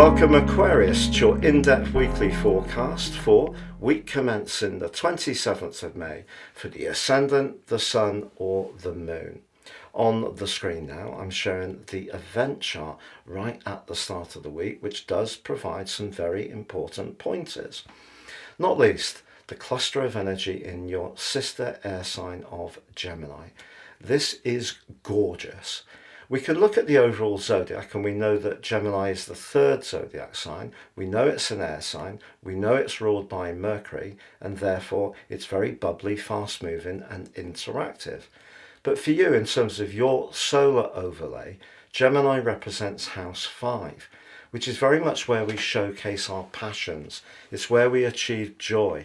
Welcome Aquarius to your in-depth weekly forecast for week commencing the 27th of May for the Ascendant, the Sun or the Moon. On the screen now I'm showing the event chart right at the start of the week, which does provide some very important pointers. Not least the cluster of energy in your sister air sign of Gemini. This is gorgeous. We can look at the overall zodiac and we know that Gemini is the third zodiac sign. We know it's an air sign. We know it's ruled by Mercury and therefore it's very bubbly, fast moving and interactive. But for you, in terms of your solar overlay, Gemini represents house 5, which is very much where we showcase our passions. It's where we achieve joy.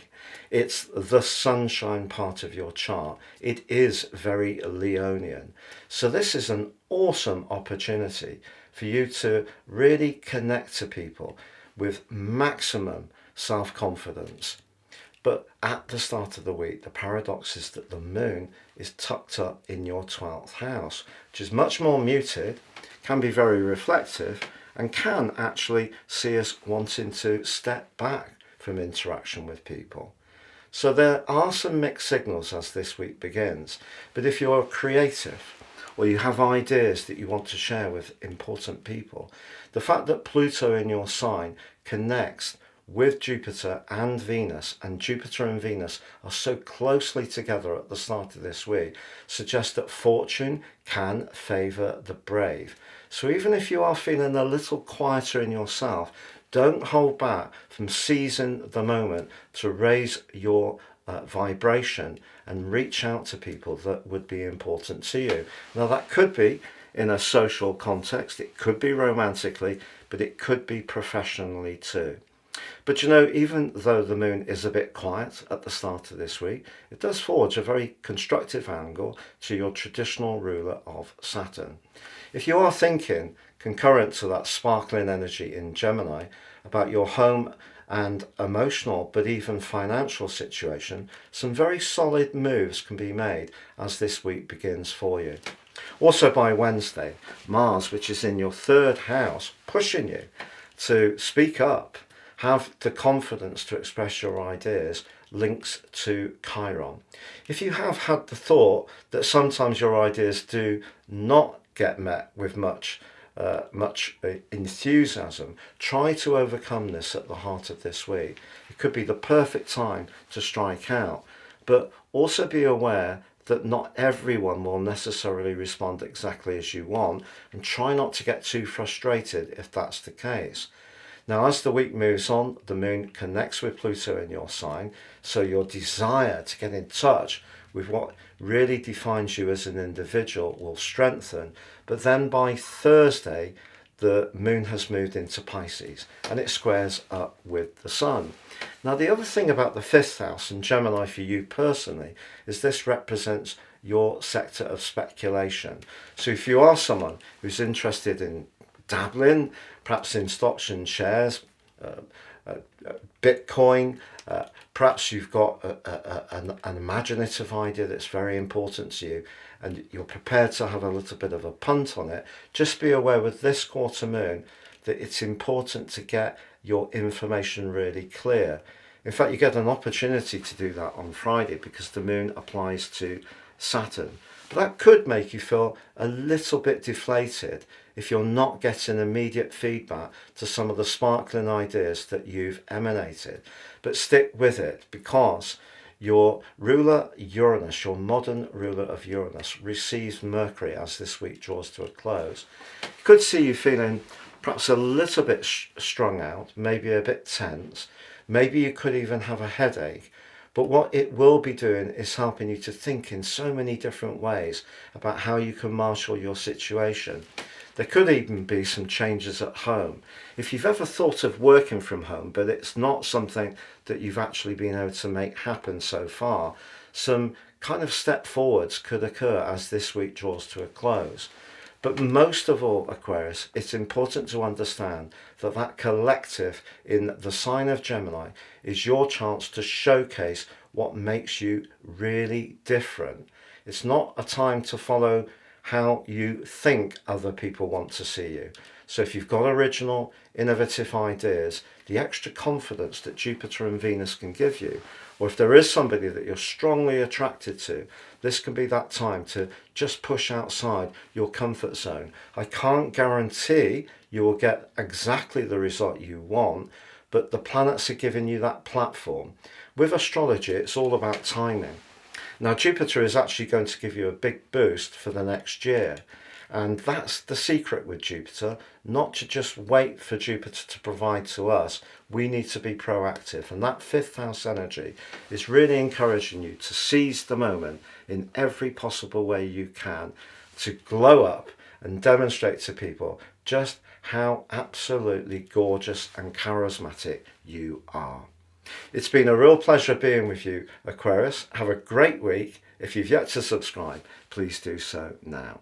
It's the sunshine part of your chart. It is very Leonian. So this is an awesome opportunity for you to really connect to people with maximum self-confidence. But at the start of the week, the paradox is that the moon is tucked up in your 12th house, which is much more muted, can be very reflective, and can actually see us wanting to step back from interaction with people. So there are some mixed signals as this week begins, but if you're creative or you have ideas that you want to share with important people, the fact that Pluto in your sign connects with Jupiter and Venus, and Jupiter and Venus are so closely together at the start of this week, suggests that fortune can favour the brave. So even if you are feeling a little quieter in yourself, don't hold back from seizing the moment to raise your vibration and reach out to people that would be important to you. Now that could be in a social context, it could be romantically, but it could be professionally too. But you know, even though the moon is a bit quiet at the start of this week, it does forge a very constructive angle to your traditional ruler of Saturn. If you are thinking, concurrent to that sparkling energy in Gemini, about your home and emotional but even financial situation, some very solid moves can be made as this week begins for you. Also by Wednesday, Mars, which is in your 3rd house, pushing you to speak up, have the confidence to express your ideas, links to Chiron. If you have had the thought that sometimes your ideas do not get met with much enthusiasm, try to overcome this at the heart of this week. It could be the perfect time to strike out, but also be aware that not everyone will necessarily respond exactly as you want, and try not to get too frustrated if that's the case. Now, as the week moves on, the moon connects with Pluto in your sign, so your desire to get in touch with what really defines you as an individual will strengthen. But then by Thursday, the moon has moved into Pisces and it squares up with the sun. Now, the other thing about the 5th house and Gemini for you personally is this represents your sector of speculation. So if you are someone who's interested in dabbling, perhaps in stocks and shares, Bitcoin, perhaps you've got an imaginative idea that's very important to you and you're prepared to have a little bit of a punt on it, just be aware with this quarter moon that it's important to get your information really clear. In fact, you get an opportunity to do that on Friday because the moon applies to Saturn. But that could make you feel a little bit deflated if you're not getting immediate feedback to some of the sparkling ideas that you've emanated. But stick with it, because your ruler Uranus, your modern ruler of Uranus, receives Mercury as this week draws to a close. You could see you feeling perhaps a little bit strung out, maybe a bit tense. Maybe you could even have a headache. But what it will be doing is helping you to think in so many different ways about how you can marshal your situation. There could even be some changes at home. If you've ever thought of working from home, but it's not something that you've actually been able to make happen so far, some kind of step forwards could occur as this week draws to a close. But most of all, Aquarius, it's important to understand that that collective in the sign of Gemini is your chance to showcase what makes you really different. It's not a time to follow how you think other people want to see you. So if you've got original, innovative ideas, the extra confidence that Jupiter and Venus can give you, or if there is somebody that you're strongly attracted to, this can be that time to just push outside your comfort zone. I can't guarantee you will get exactly the result you want, but the planets are giving you that platform. With astrology, it's all about timing. Now, Jupiter is actually going to give you a big boost for the next year. And that's the secret with Jupiter, not to just wait for Jupiter to provide to us. We need to be proactive. And that fifth house energy is really encouraging you to seize the moment in every possible way you can, to glow up and demonstrate to people just how absolutely gorgeous and charismatic you are. It's been a real pleasure being with you, Aquarius. Have a great week. If you've yet to subscribe, please do so now.